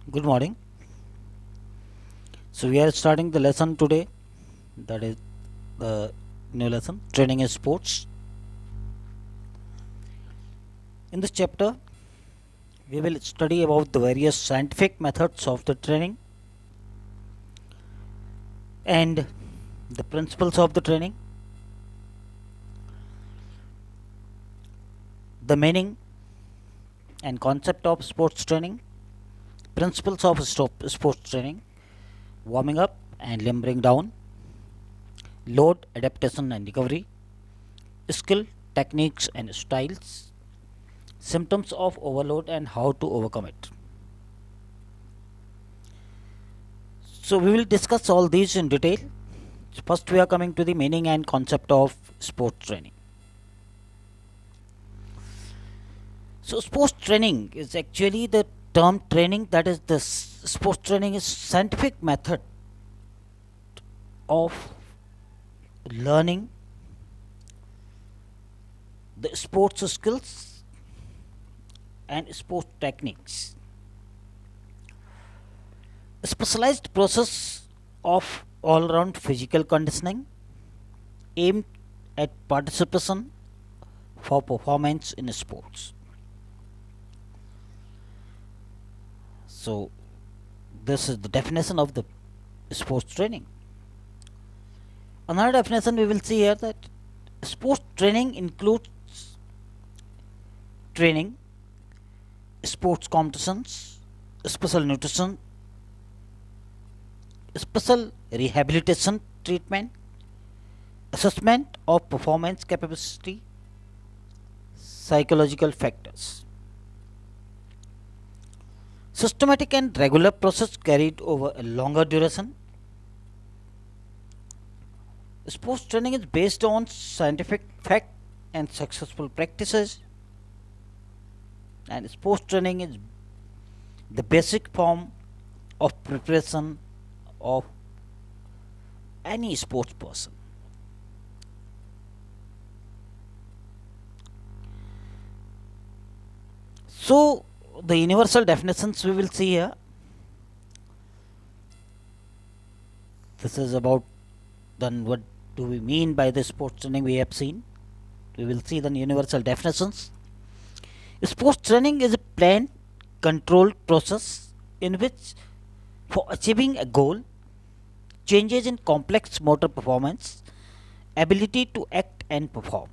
Good morning. So we are starting the lesson today. That is the new lesson, training in sports. In this chapter, we will study about the various scientific methods of the training and the principles of the training, the meaning and concept of sports training, principles of sports training, warming up and limbering down, load adaptation and recovery, skill, techniques and styles, symptoms of overload and how to overcome it. So we will discuss all these in detail. First, we are coming to the meaning and concept of sports training. So, sports training is actually the term training, that is, the sports training is scientific method of learning the sports skills and sports techniques. A specialized process of all round physical conditioning aimed at participation for performance in sports. So, this is the definition of the sports training. Another definition we will see here, that sports training includes training, sports competitions, special nutrition, special rehabilitation treatment, assessment of performance capacity, psychological factors. Systematic and regular process carried over a longer duration. Sports training is based on scientific fact and successful practices, and sports training is the basic form of preparation of any sports person. So, the universal definitions we will see here. This is about then what do we mean by the sports training we have seen. We will see the universal definitions. Sports training is a planned, controlled process in which, for achieving a goal, changes in complex motor performance, ability to act and perform.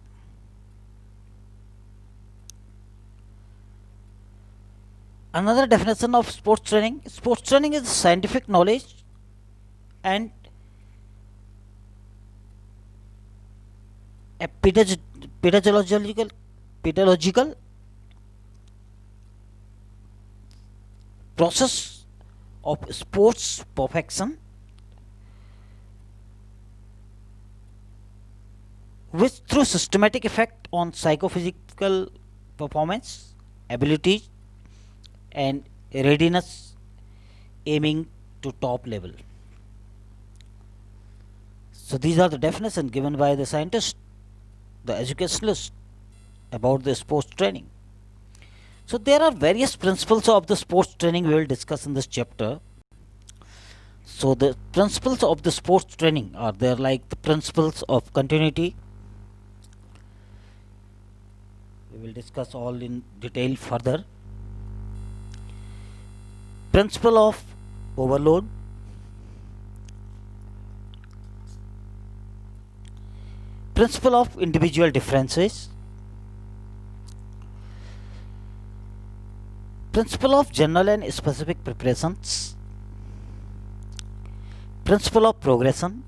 Another definition of sports training is scientific knowledge and a pedagogical process of sports perfection, which through systematic effect on psychophysical performance, ability and readiness, aiming to top level. So these are the definitions given by the scientists, the educationalists, about the sports training. So there are various principles of the sports training we will discuss in this chapter. So the principles of the sports training are there, like the principles of continuity. We will discuss all in detail further. Principle of overload, principle of individual differences, principle of general and specific preparations, principle of progression,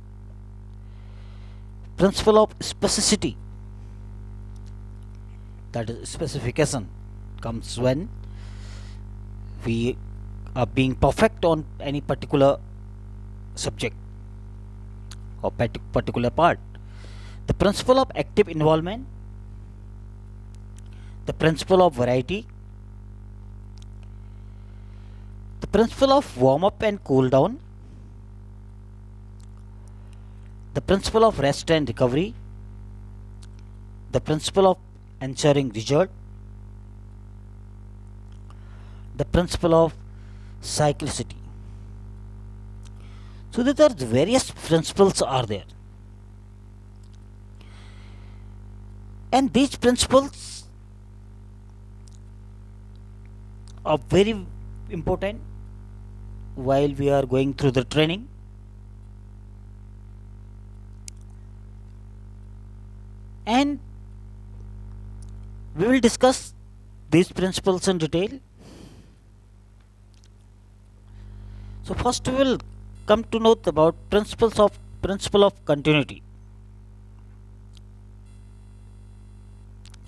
principle of specificity, that is specification comes when we are being perfect on any particular subject or particular part. The principle of active involvement, the principle of variety, the principle of warm up and cool down, the principle of rest and recovery, the principle of ensuring result, the principle of cyclicity. So there are various principles are there, and these principles are very important while we are going through the training. And we will discuss these principles in detail. So first we will come to know about principle of continuity.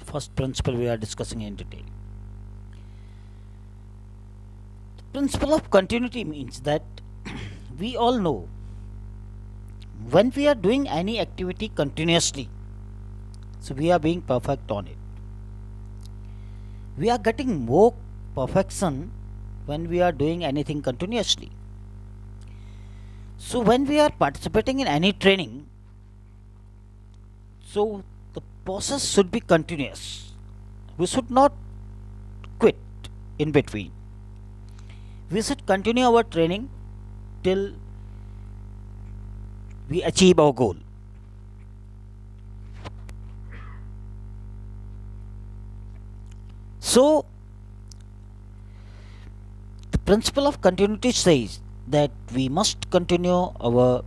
First principle we are discussing in detail. The principle of continuity means that we all know when we are doing any activity continuously, so we are being perfect on it. We are getting more perfection when we are doing anything continuously. So when we are participating in any training, so the process should be continuous. We should not quit in between. We should continue our training till we achieve our goal. So the principle of continuity says that we must continue our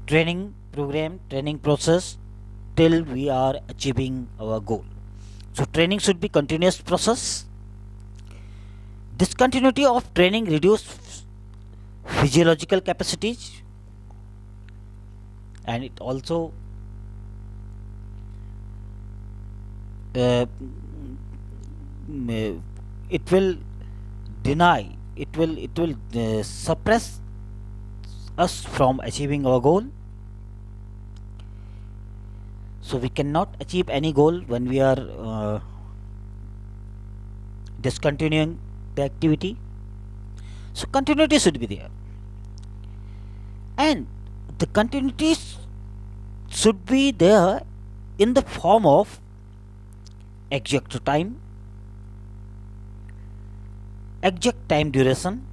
training program, training process till we are achieving our goal. So training should be continuous process. Discontinuity of training reduces physiological capacities, and it also it will deny, it will suppress us from achieving our goal. So we cannot achieve any goal when we are discontinuing the activity. So continuity should be there, and the continuity should be there in the form of exact time, exact time duration,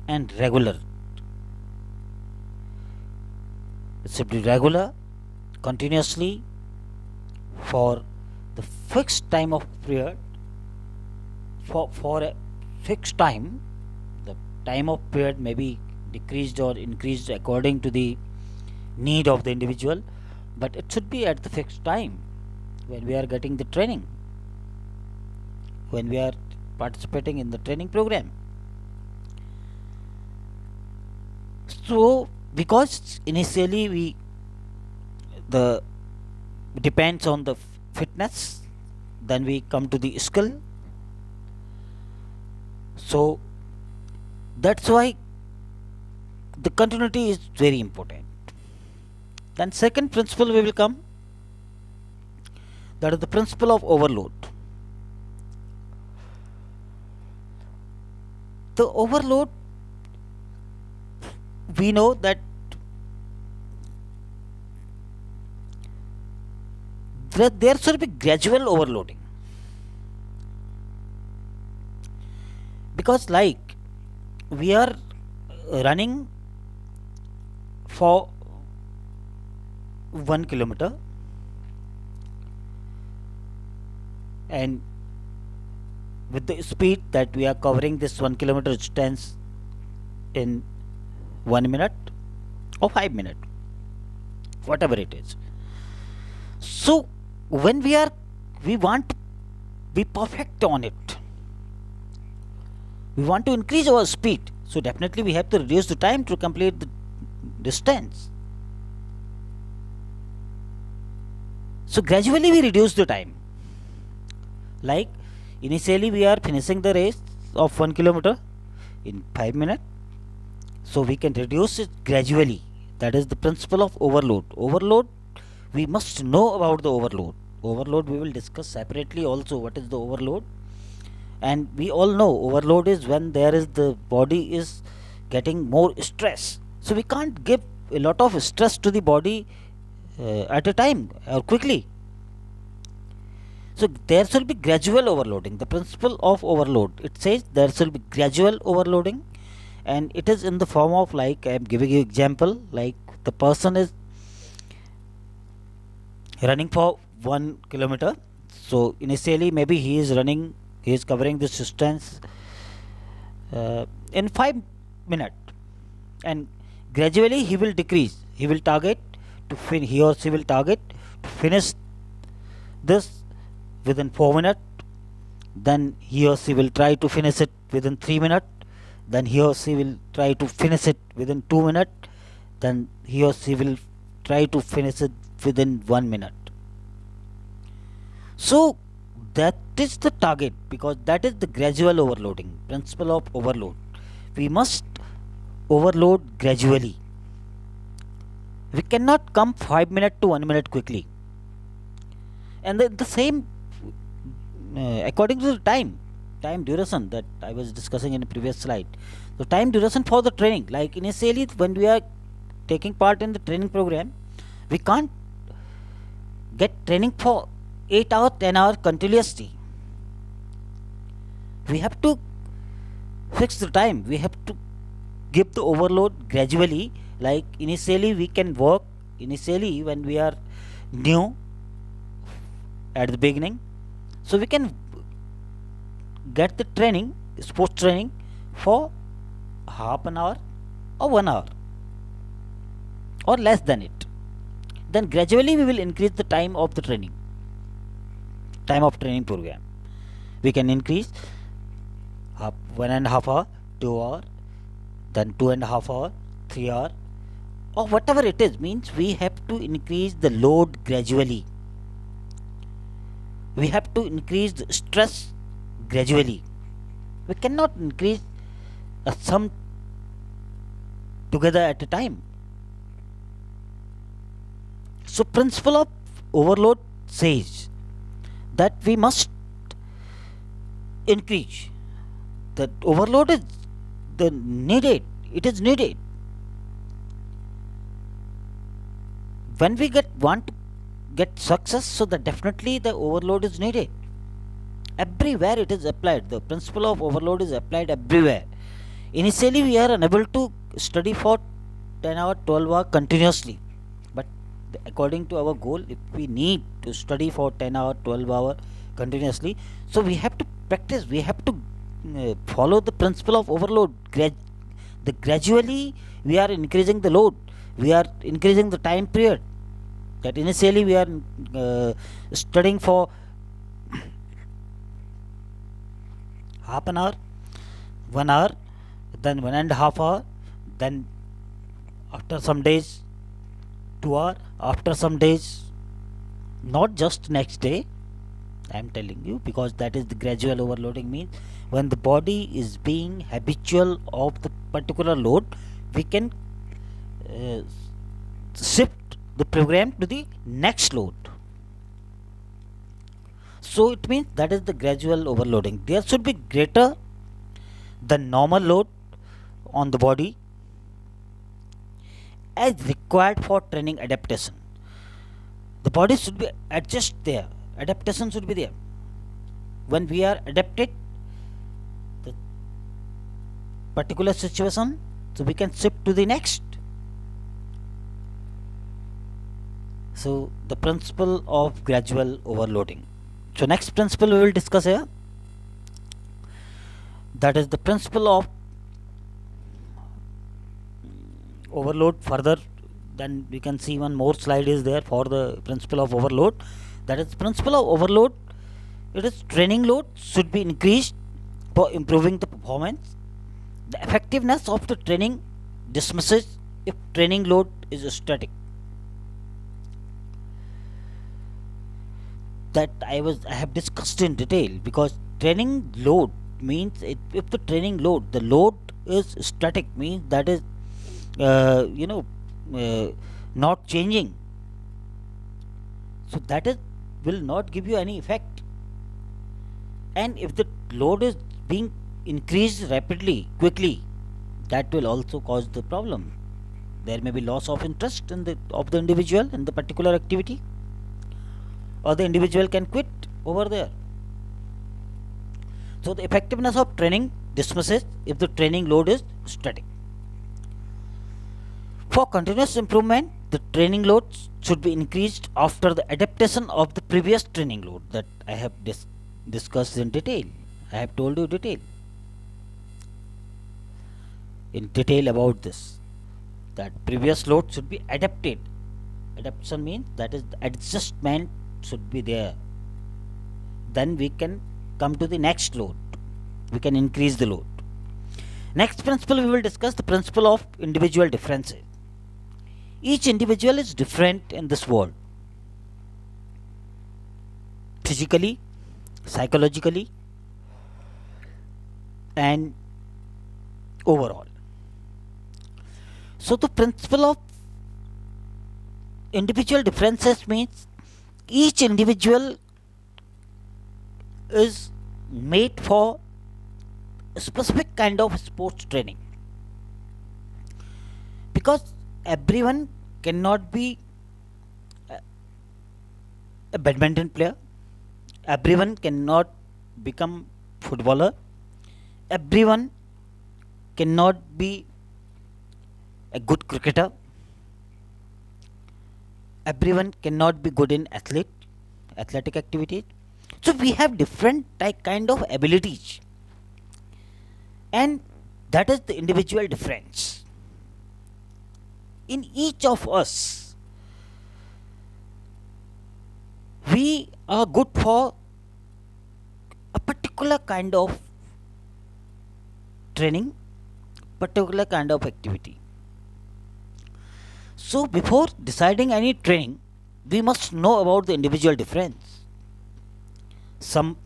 and regular. It should be regular, continuously, for the fixed time of period. For a fixed time, the time of period may be decreased or increased according to the need of the individual, but it should be at the fixed time when we are getting the training, when we are participating in the training program. So because initially the depends on the fitness, then we come to the skill. So that's why the continuity is very important. Then second principle we will come, that is the principle of overload. The overload, we know that there should be gradual overloading, because like we are running for 1 kilometer, and with the speed that we are covering this 1 kilometer distance in 1 minute or 5 minutes, whatever it is. So when we want to be perfect on it, we want to increase our speed, so definitely we have to reduce the time to complete the distance. So gradually we reduce the time. Like initially we are finishing the race of 1 kilometer in 5 minutes, so we can reduce it gradually. That is the principle of overload. Overload, we must know about the overload. Overload we will discuss separately also, what is the overload. And we all know overload is when there is the body is getting more stress, so we can't give a lot of stress to the body at a time or quickly. So there should be gradual overloading. The principle of overload, it says there should be gradual overloading, and it is in the form of, like I am giving you example, like the person is running for 1 kilometer. So initially maybe he is covering this distance in 5 minutes, and gradually he will decrease. He will target he or she will target to finish this within 4 minutes. Then he or she will try to finish it within 3 minutes. Then he or she will try to finish it within 2 minutes. Then he or she will try to finish it within 1 minute. So that is the target, because that is the gradual overloading, principle of overload. We must overload gradually. We cannot come 5 minutes to 1 minute quickly. And the same according to the time duration that I was discussing in the previous slide. The time duration for the training, like initially when we are taking part in the training program, we can't get training for 8 hours 10 hours continuously. We have to fix the time. We have to give the overload gradually. Like initially we can work, initially when we are new at the beginning, so we can get the training, sports training, for half an hour or 1 hour or less than it. Then gradually we will increase the time of the training program. We can increase 1.5 hour, 2 hour, then 2.5 hour, 3 hour, or whatever it is. Means we have to increase the load gradually. We have to increase the stress gradually. We cannot increase some together at a time. So principle of overload says that we must increase. That overload is needed. It is needed. When we want to get success, so that definitely the overload is needed. Everywhere it is applied. The principle of overload is applied everywhere. Initially we are unable to study for 10 hour 12 hour continuously, but according to our goal, if we need to study for 10 hour 12 hour continuously, so we have to practice. We have to follow the principle of overload. Gradually we are increasing the load. We are increasing the time period. That initially we are studying for half an hour, 1 hour, then 1.5 hour, then after some days 2 hour, after some days, not just next day. I am telling you, because that is the gradual overloading. Means when the body is being habitual of the particular load, we can shift the program to the next load. So it means that is the gradual overloading. There should be greater than normal load on the body as required for training adaptation. The body should be adjust there. Adaptation should be there. When we are adapted the particular situation, so we can shift to the next. So the principle of gradual overloading. So next principle we will discuss here, that is the principle of overload. Further, then we can see one more slide is there for the principle of overload. That is principle of overload. It is training load should be increased for improving the performance. The effectiveness of the training dismisses if training load is static. That I have discussed in detail, because training load means if the training load, the load is static, means that is not changing, so that is will not give you any effect. And if the load is being increased rapidly, quickly, that will also cause the problem. There may be loss of interest of the individual in the particular activity, or the individual can quit over there. So the effectiveness of training dismisses if the training load is static. For continuous improvement, the training loads should be increased after the adaptation of the previous training load that I have discussed in detail. I have told you in detail about this, that previous load should be adapted. Adaptation means that is the adjustment should be there. Then we can come to the next load. We can increase the load. Next principle we will discuss the principle of individual differences. Each individual is different in this world. Physically, psychologically, and overall. So the principle of individual differences means each individual is made for a specific kind of sports training, because everyone cannot be a badminton player, everyone cannot become footballer, everyone cannot be a good cricketer, everyone cannot be good in athletic activities. So we have different kind of abilities, and that is the individual difference in each of us. We are good for a particular kind of training, particular kind of activity. So before deciding any training, we must know about the individual difference. Some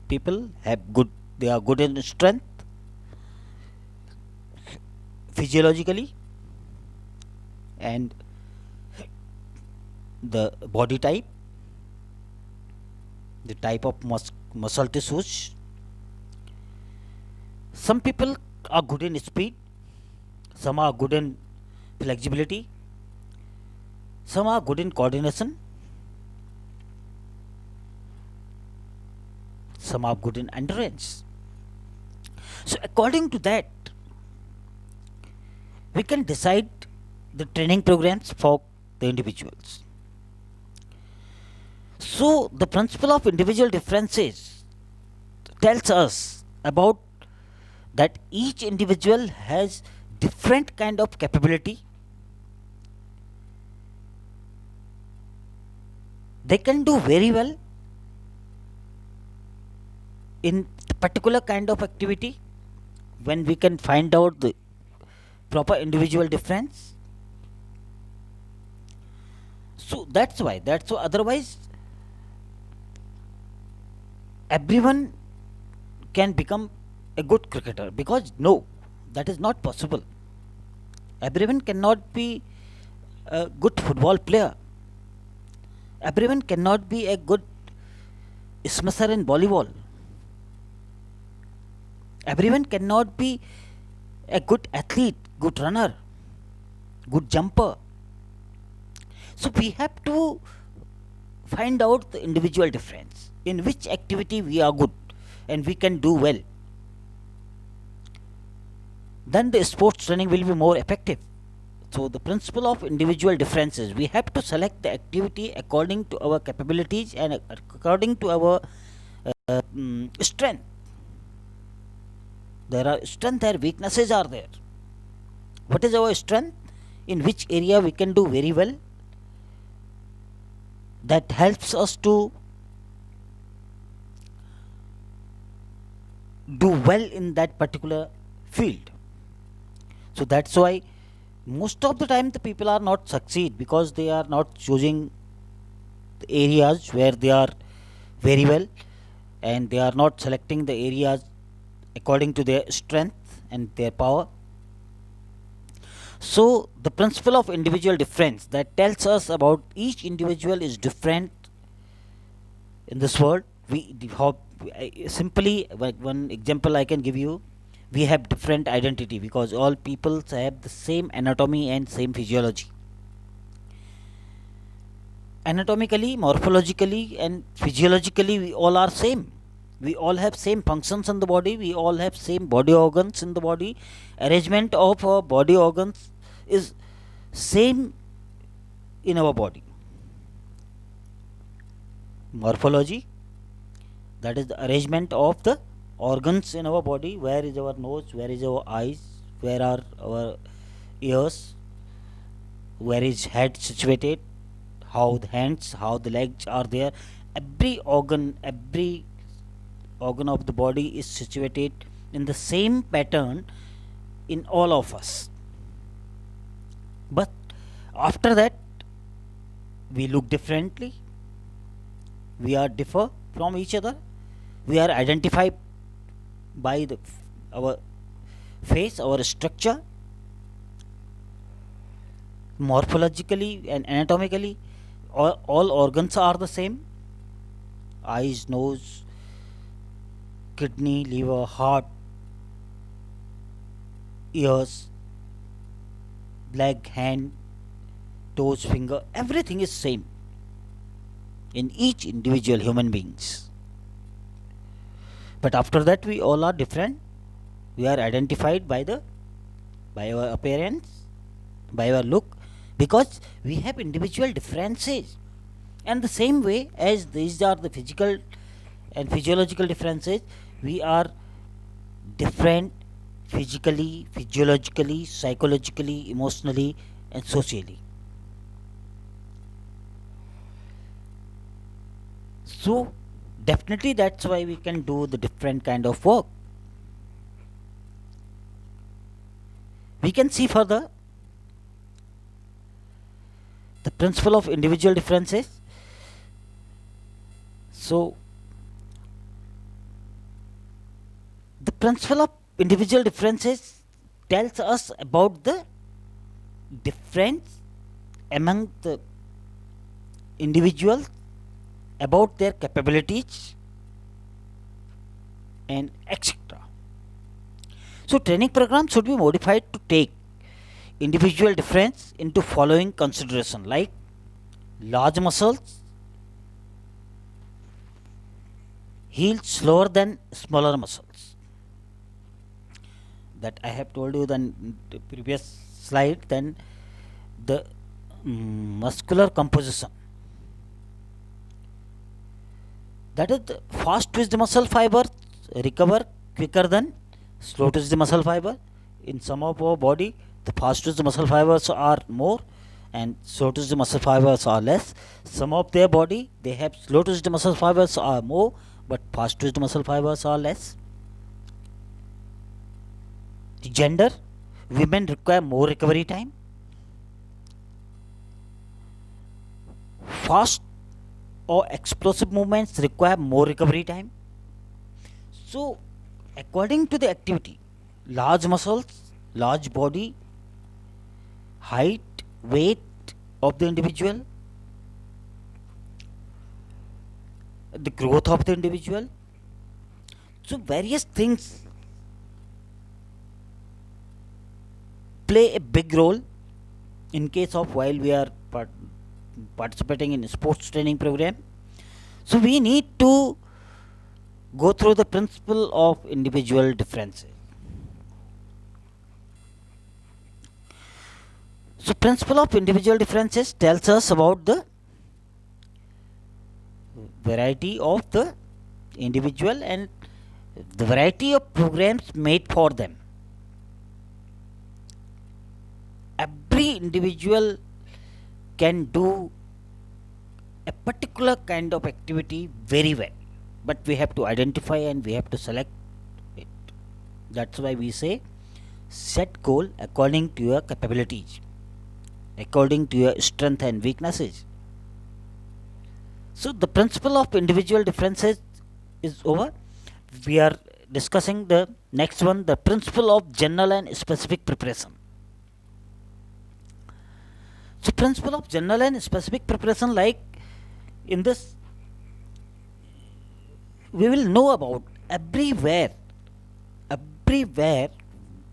people they are good in strength, physiologically, and the body type, the type of muscle tissues. Some people are good in speed, some are good in flexibility, some are good in coordination, some are good in endurance. So according to that, we can decide the training programs for the individuals. So the principle of individual differences tells us about that each individual has different kind of capability. They can do very well in particular kind of activity when we can find out the proper individual difference. So that's why otherwise everyone can become a good cricketer, because no, that is not possible. Everyone cannot be a good football player, everyone cannot be a good smasher in volleyball, everyone cannot be a good athlete, good runner, good jumper. So we have to find out the individual difference, in which activity we are good and we can do well. Then the sports training will be more effective. So the principle of individual differences, we have to select the activity according to our capabilities and according to our strength. There are strength and weaknesses are there. What is our strength? In which area we can do very well? That helps us to do well in that particular field. So that's why most of the time the people are not succeed, because they are not choosing the areas where they are very well, and they are not selecting the areas according to their strength and their power. So the principle of individual difference that tells us about each individual is different in this world. Simply one example I can give you, we have different identity because all peoples have the same anatomy and same physiology. anatomically, morphologically, and physiologically, we all are same. We all have same functions in the body. We all have same body organs in the body. Arrangement of our body organs is same in our body. Morphology, that is the arrangement of the organs in our body. Where is our nose? Where is our eyes? Where are our ears? Where is head situated? How the hands, how the legs are there. Every organ of the body is situated in the same pattern in all of us. But after that, we look differently. We are differ from each other. We are identified by our face, our structure, morphologically and anatomically. All organs are the same: eyes, nose, kidney, liver, heart, ears, leg, hand, toes, finger. Everything is same in each individual human beings. But after that, we all are different. We are identified by our appearance, by our look, because we have individual differences. And the same way as these are the physical and physiological differences, we are different physically, physiologically, psychologically, emotionally, and socially. So definitely that's why we can do the different kind of work. We can see further the principle of individual differences. So the principle of individual differences tells us about the difference among the individuals, about their capabilities, and etc. So training program should be modified to take individual difference into following consideration, like large muscles heal slower than smaller muscles. That I have told you in the previous slide. Then the muscular composition, that is the fast twitch the muscle fiber recover quicker than slow twitch the muscle fiber. In some of our body, the fast twitch the muscle fibers are more and slow twitch the muscle fibers are less. Some of their body, they have slow twitch the muscle fibers are more, but fast twitch the muscle fibers are less. Gender, women require more recovery time. Fast or explosive movements require more recovery time. So according to the activity, large muscles, large body, height, weight of the individual, the growth of the individual. So various things play a big role in case of while we are participating in a sports training program. So we need to go through the principle of individual differences. So principle of individual differences tells us about the variety of the individual and the variety of programs made for them. Every individual can do a particular kind of activity very well, but we have to identify and we have to select it. That's why we say set goal according to your capabilities, according to your strength and weaknesses. So the principle of individual differences is over. We are discussing the next one, the principle of general and specific preparation. So principle of general and specific preparation, like in this, we will know about everywhere,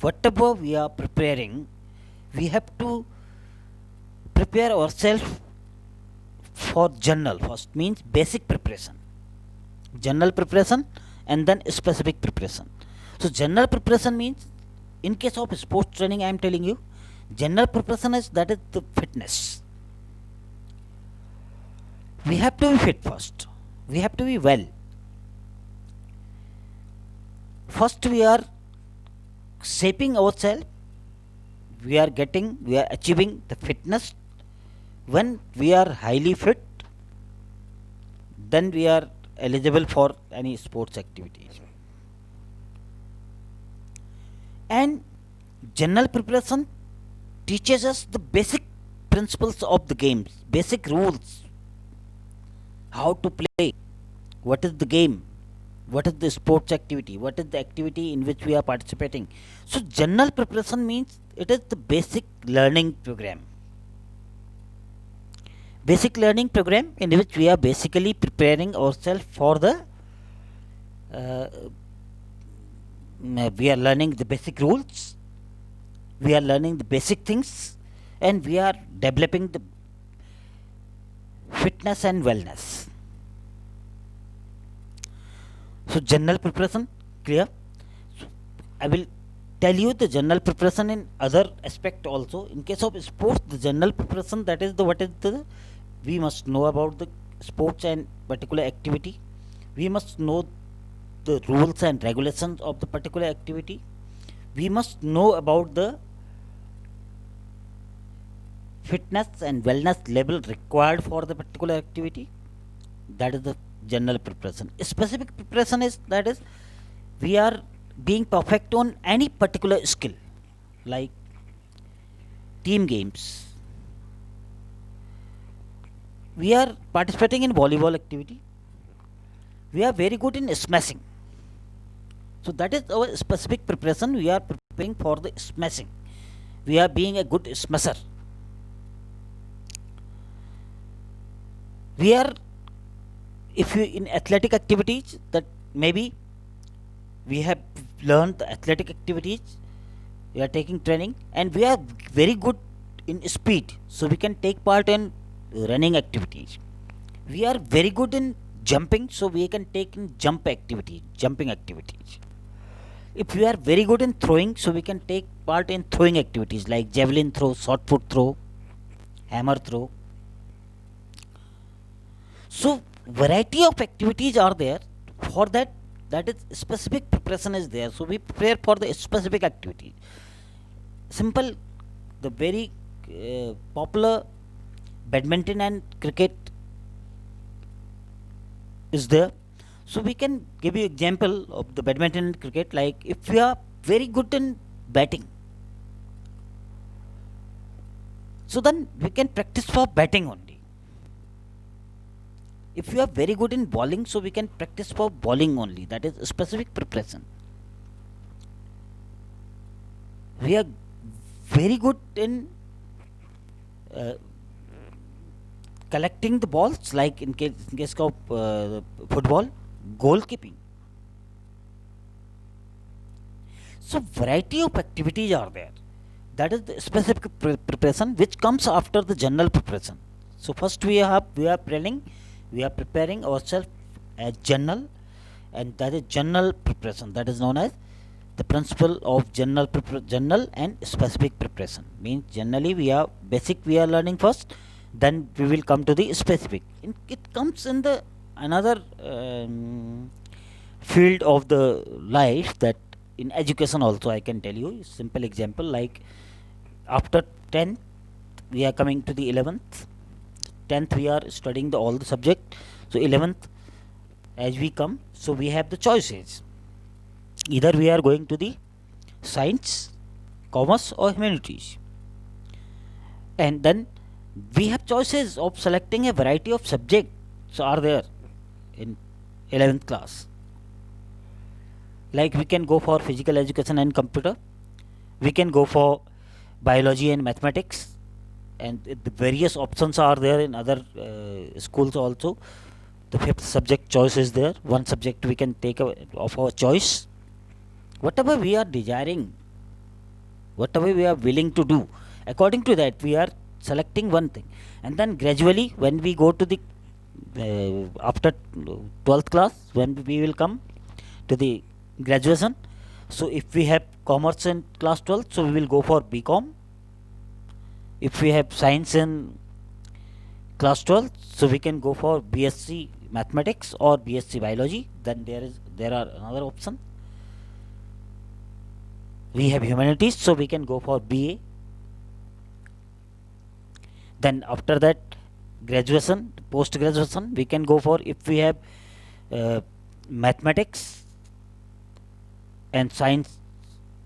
whatever we are preparing, we have to prepare ourselves for general first, means basic preparation, general preparation, and then specific preparation. So general preparation means, in case of sports training, I am telling you, general preparation is, that is the fitness. We have to be fit first. We have to be well. First, we are shaping ourselves. We are achieving the fitness. When we are highly fit, then we are eligible for any sports activities. And general preparation teaches us the basic principles of the games, basic rules, how to play, what is the game, what is the sports activity, what is the activity in which we are participating. So general preparation means it is the basic learning program, in which we are basically preparing ourselves for the uh, we are learning the basic rules, we are learning the basic things, and we are developing the fitness and wellness. So general preparation, clear? So I will tell you the general preparation in other aspect also. In case of sports, the general preparation, that is the, what is the, we must know about the sports and particular activity. We must know the rules and regulations of the particular activity. We must know about the fitness and wellness level required for the particular activity. That is the general preparation. Specific preparation is, that is, we are being perfect on any particular skill, like team games. We are participating in volleyball activity. We are very good in smashing. So that is our specific preparation. We are preparing for the smashing. We are being a good smasher. We are, if you in athletic activities, that maybe we have learned the athletic activities, we are taking training, and we are very good in speed, so we can take part in running activities. We are very good in jumping, so we can take in jumping activities. If we are very good in throwing, so we can take part in throwing activities like javelin throw, shot put throw, hammer throw. So variety of activities are there. For that, that is specific preparation is there. So we prepare for the specific activity. Simple, the very popular badminton and cricket is there. So we can give you example of the badminton and cricket. Like if we are very good in batting, so then we can practice for batting only. If you are very good in bowling, so we can practice for bowling only. That is specific preparation. We are very good in uh, collecting the balls, like in case of football, goalkeeping. So variety of activities are there. That is the specific preparation which comes after the general preparation. So first we are preparing ourselves as general, and that is general preparation. That is known as the principle of general and specific preparation. Means generally we are basic we are learning first, then we will come to the specific. It comes in the another field of the life, that in education also I can tell you simple example, like after 10th we are coming to the 11th. 10th we are studying all the subject. So 11th as we come, so we have the choices. Either we are going to the science, commerce or humanities, and then we have choices of selecting a variety of subjects are there in 11th class. Like we can go for physical education and computer, we can go for biology and mathematics, and the various options are there in other schools also. The fifth subject choice is there, one subject we can take of our choice. Whatever we are desiring, whatever we are willing to do, according to that we are selecting one thing, and then gradually when we go to the after 12th class, when we will come to the graduation. So if we have commerce in class 12th, so we will go for BCom. If we have science in class 12th, so we can go for BSc mathematics or BSc biology. Then there are another option. We have humanities, so we can go for BA. Then after that, graduation, post graduation, we can go for, if we have uh, mathematics and science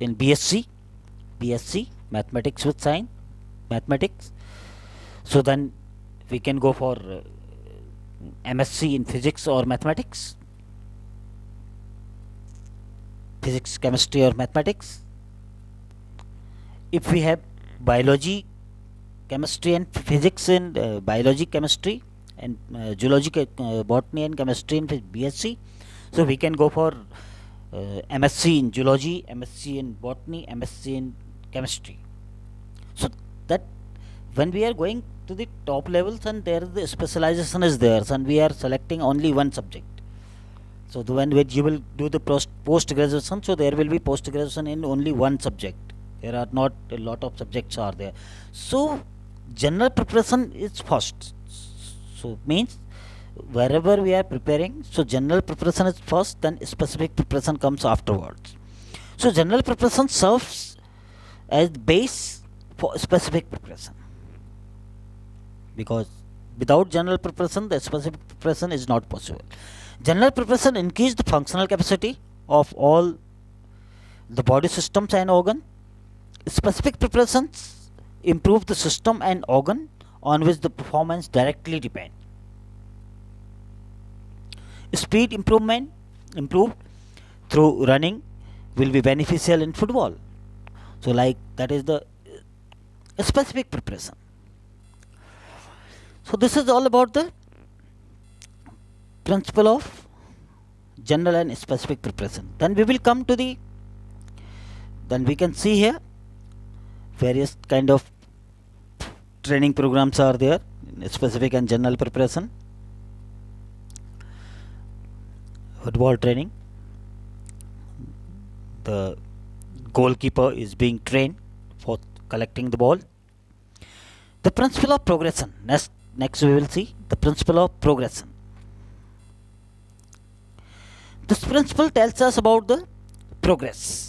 in BSc mathematics with science mathematics. So then we can go for MSc in physics or mathematics, physics, chemistry or mathematics. If we have biology, chemistry and physics in biology, chemistry and zoology, botany and chemistry in BSc, so we can go for MSc in zoology, MSc in botany, MSc in chemistry. So that when we are going to the top levels, and there the specialization is there, and we are selecting only one subject. So when you will do the post graduation, so there will be post graduation in only one subject. There are not a lot of subjects are there. So general preparation is first. So means wherever we are preparing, so general preparation is first, then specific preparation comes afterwards. So general preparation serves as base for specific preparation, because without general preparation the specific preparation is not possible. General preparation increase the functional capacity of all the body systems and organ. Specific preparations improve the system and organ on which the performance directly depend. Speed improved through running will be beneficial in football. So like that is the specific preparation. So this is all about the principle of general and specific preparation. Then we will come to the, then we can see here various kind of training programs are there in specific and general preparation. Football training, the goalkeeper is being trained for collecting the ball. The principle of progression, next we will see the principle of progression. This principle tells us about the progress.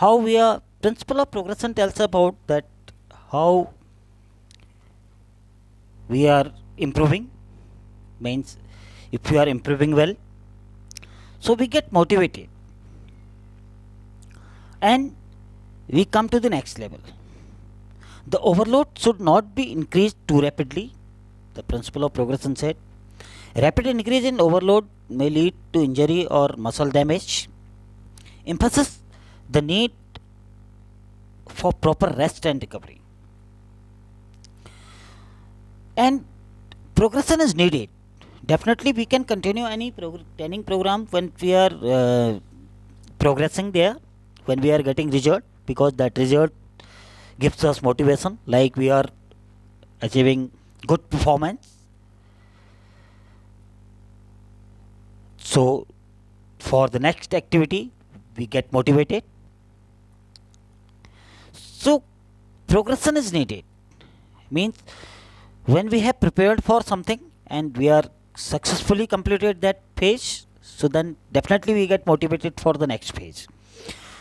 how we are principle of progression tells about that how we are improving, means if we are improving well, so we get motivated and we come to the next level. The overload should not be increased too rapidly. The principle of progression said rapid increase in overload may lead to injury or muscle damage. Emphasis the need for proper rest and recovery. And progression is needed. Definitely, we can continue any training program when we are progressing there, when we are getting result, because that result gives us motivation, like we are achieving good performance. So, for the next activity, we get motivated. So, progression is needed. Means when we have prepared for something and we are successfully completed that phase, so then definitely we get motivated for the next phase.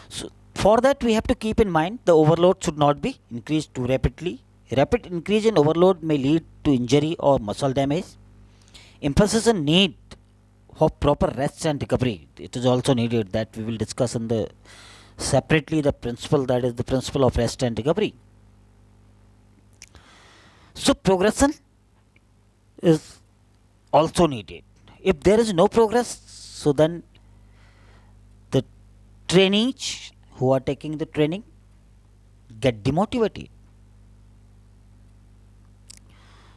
So for that we have to keep in mind the overload should not be increased too rapidly. Rapid increase in overload may lead to injury or muscle damage. Emphasis on need for proper rest and recovery. It is also needed, that we will discuss in the separately the principle, that is the principle of rest and recovery. So progression is also needed. If there is no progress, so then the trainees who are taking the training get demotivated.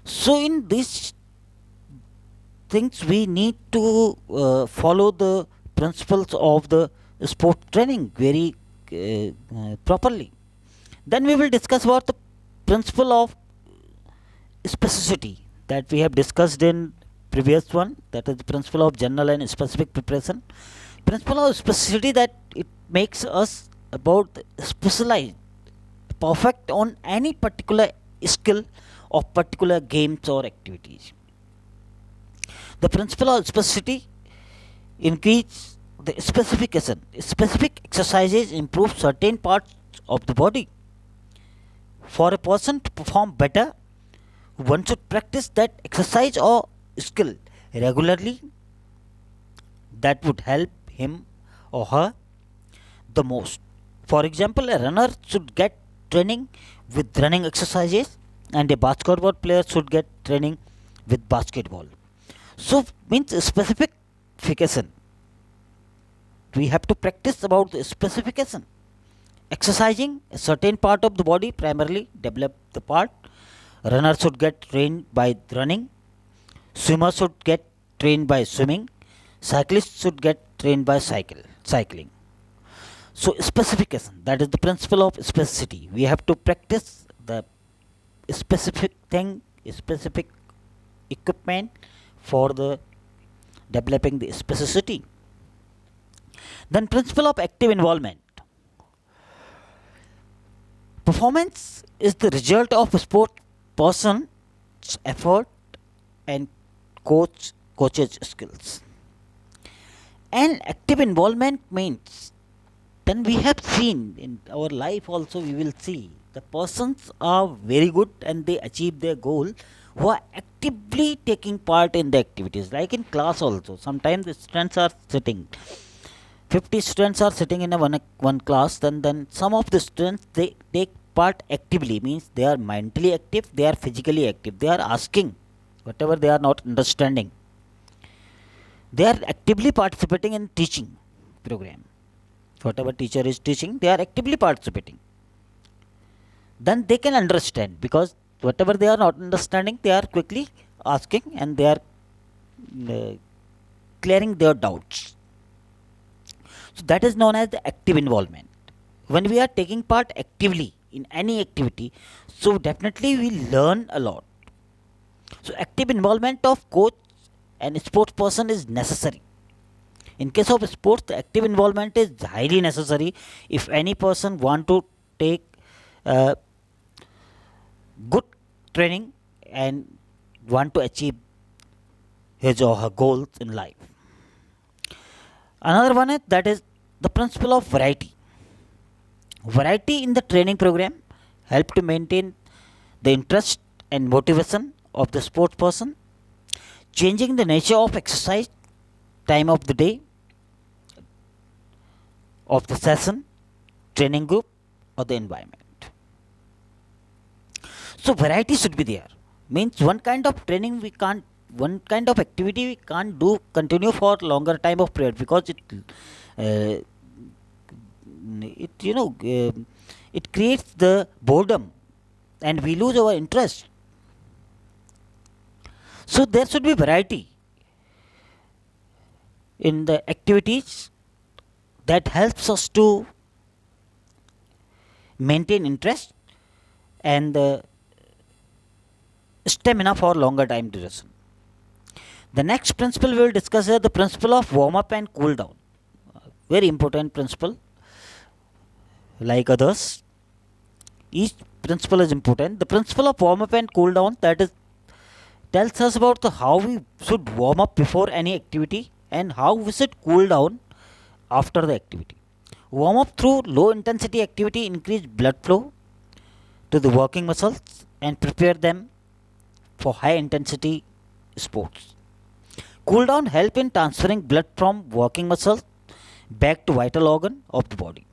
So in these things we need to follow the principles of the sport training very properly. Then we will discuss about the principle of specificity that we have discussed in previous one, that is the principle of general and specific preparation. Principle of specificity, that it makes us about specialized, perfect on any particular skill of particular games or activities. The principle of specificity increase the specification. Specific exercises improve certain parts of the body. For a person to perform better, one should practice that exercise or skill regularly. That would help him or her the most. For example, a runner should get training with running exercises, and a basketball player should get training with basketball. So, means specification. We have to practice about the specification. Exercising a certain part of the body, primarily develop the part. Runner should get trained by running. Swimmer should get trained by swimming. Cyclist should get trained by cycling. So specification, that is the principle of specificity. We have to practice the specific thing, specific equipment for the developing the specificity. Then principle of active involvement. Performance is the result of a sport person's effort and coach's skills. And active involvement means, then we have seen in our life also, we will see the persons are very good and they achieve their goal who are actively taking part in the activities. Like in class also, sometimes the students are sitting, 50 students are sitting in a one class, then some of the students they take part actively, means they are mentally active, they are physically active, they are asking whatever they are not understanding, they are actively participating in teaching program. Whatever teacher is teaching, they are actively participating. Then they can understand, because whatever they are not understanding, they are quickly asking and they are clearing their doubts. So that is known as the active involvement. When we are taking part actively in any activity, so definitely we learn a lot. So active involvement of coach and sports person is necessary. In case of sports, the active involvement is highly necessary if any person want to take good training and want to achieve his or her goals in life. Another one is, that is the principle of variety. Variety in the training program help to maintain the interest and motivation of the sports person. Changing the nature of exercise, time of the day, of the session, training group, or the environment. So variety should be there. Means one kind of training we can't, one kind of activity we can't do continue for longer time of period, because uh, it creates the boredom and we lose our interest. So there should be variety in the activities that helps us to maintain interest and the stamina for longer time duration. The next principle we will discuss is the principle of warm up and cool down. Very important principle, like others. Each principle is important. The principle of warm up and cool down, that is, tells us about the how we should warm up before any activity and how we should cool down after the activity. Warm up through low intensity activity increase blood flow to the working muscles and prepare them for high intensity sports. Cool down help in transferring blood from working muscles back to vital organ of the body.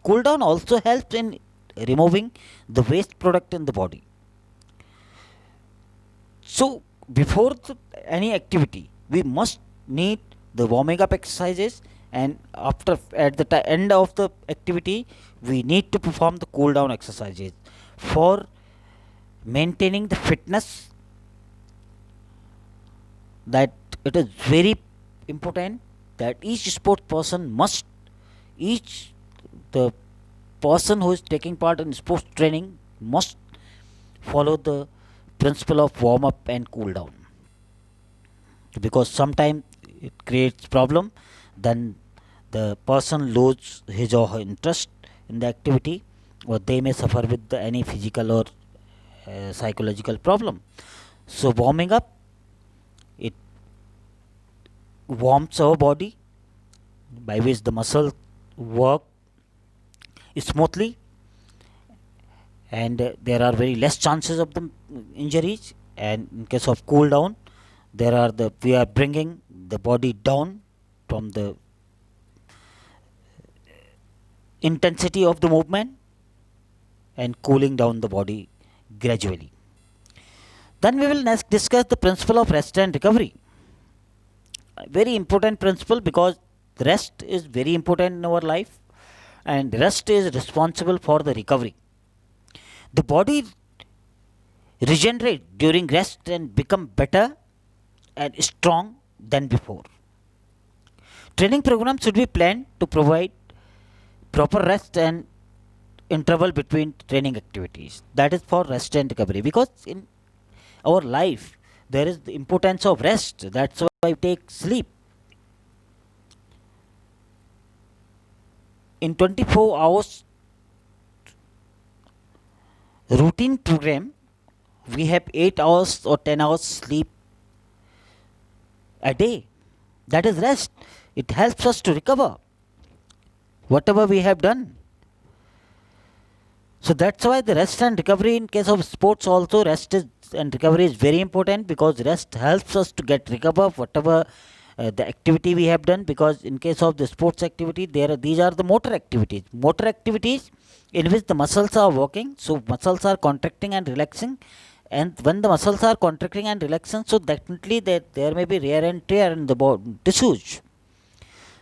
Cool down also helps in removing the waste product in the body. So before any activity, we must need the warming up exercises, and after at the end of the activity, we need to perform the cool down exercises for maintaining the fitness. That it is very important that each sport person must, each the person who is taking part in sports training must follow the principle of warm up and cool down, because sometimes it creates problem, then the person lose his or her interest in the activity, or they may suffer with any physical or psychological problem. So warming up, it warms our body, by which the muscle work smoothly, and there are very less chances of the injuries. And in case of cool down, we are bringing the body down from the intensity of the movement and cooling down the body gradually. Then we will next discuss the principle of rest and recovery. A very important principle, because rest is very important in our life, and rest is responsible for the recovery. The body regenerate during rest and become better and strong than before. Training programs should be planned to provide proper rest and interval between training activities. That is for rest and recovery, because in our life there is the importance of rest. That's why we take sleep. In 24 hours routine program, we have 8 hours or 10 hours sleep a day. That is rest. It helps us to recover whatever we have done. So that's why the rest and recovery in case of sports also, and recovery is very important, because rest helps us to get recover whatever the activity we have done. Because in case of the sports activity, these are the motor activities in which the muscles are working. So muscles are contracting and relaxing, and when the muscles are contracting and relaxing, so definitely there may be wear and tear in the tissues.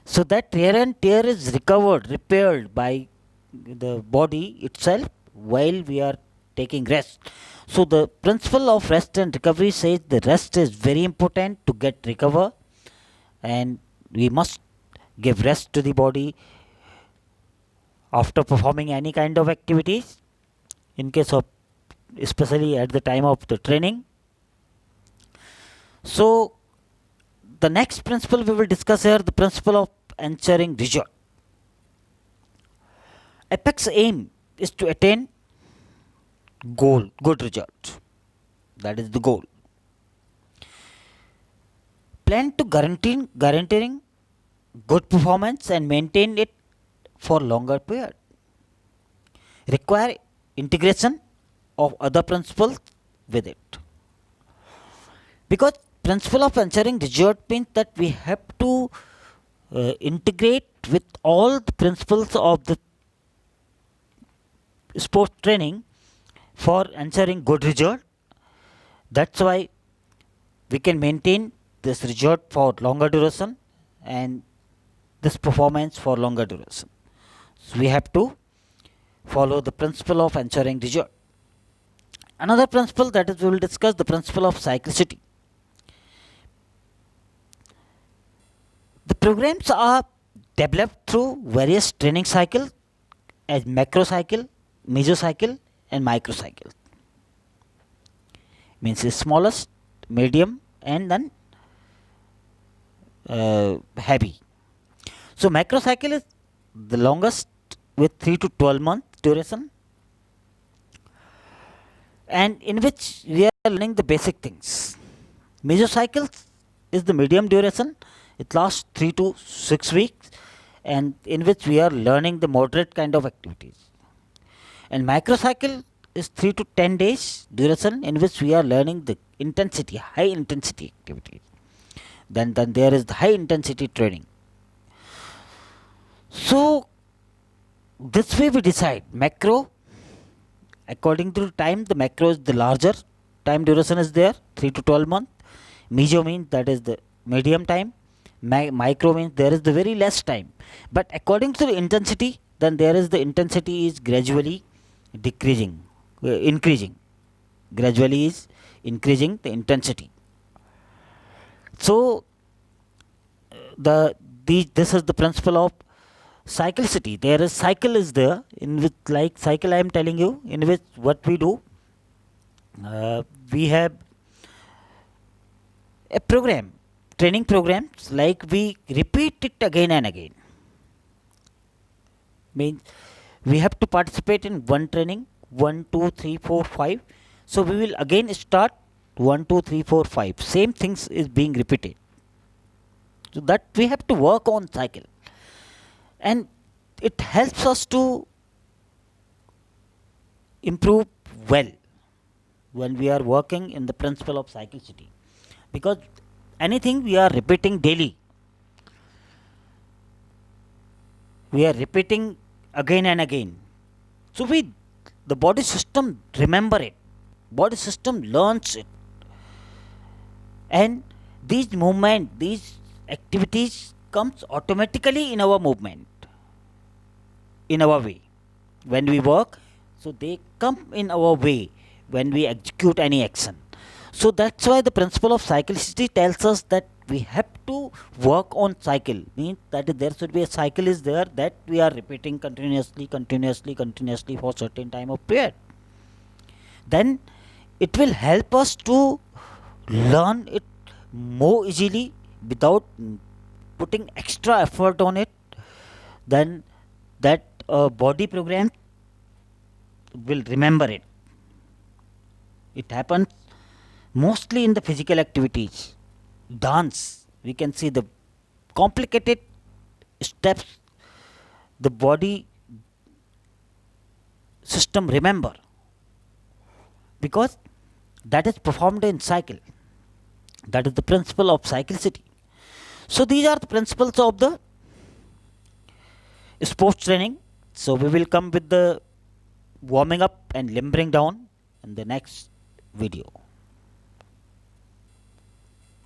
So that tear and tear is repaired by the body itself while we are taking rest. So the principle of rest and recovery says the rest is very important to get recover, and we must give rest to the body after performing any kind of activities, in case of especially at the time of the training. So the next principle we will discuss here, the principle of ensuring result. Apex aim is to attain good result. That is the goal. Plan to guaranteeing good performance and maintain it for longer period. require integration of other principles with it. Because principle of ensuring result means that we have to integrate with all the principles of the sports training for ensuring good result. That's why we can maintain this result for longer duration and this performance for longer duration. So we have to follow the principle of ensuring result. Another principle that is we will discuss the principle of cyclicity. The programs are developed through various training cycles as macro cycle, mesocycle and microcycle. Means the smallest, medium and then heavy. So macrocycle is the longest with 3 to 12 month duration, and in which we are learning the basic things. Mesocycle is the medium duration. It lasts 3 to 6 weeks, and in which we are learning the moderate kind of activities. And microcycle is 3 to 10 days duration, in which we are learning the intensity, high intensity activities. Then there is the high intensity training. So this way we decide macro according to time. The macro is the larger time duration is there, 3 to 12 month. Meso means that is the medium time. Micro means there is the very less time. But according to the intensity, then there is the intensity is gradually decreasing, increasing. Gradually is increasing the intensity. So this is the principle of cyclicity. There is cycle is there, in which like cycle I am telling you, in which what we do, we have a program, training programs, like we repeat it again and again. Means we have to participate in one training, 1, 2, 3, 4, 5. So we will again start 1, 2, 3, 4, 5. Same things is being repeated. So that we have to work on cycle. And it helps us to improve well when we are working in the principle of cyclicity. Because anything we are repeating daily, we are repeating again and again. So the body system remember it, body system learns it, and these movement, these activities comes automatically in our movement, in our way when we work. So they come in our way when we execute any action. So that's why the principle of cyclicity tells us that we have to work on cycle. Means that there should be a cycle is there that we are repeating continuously for certain time of period. Then it will help us to learn it more easily without putting extra effort on it. Then that body program will remember it. It happens mostly in the physical activities. Dance, we can see the complicated steps the body system remember, because that is performed in cycle. That is the principle of cyclicity. So these are the principles of the sports training. So we will come with the warming up and limbering down in the next video.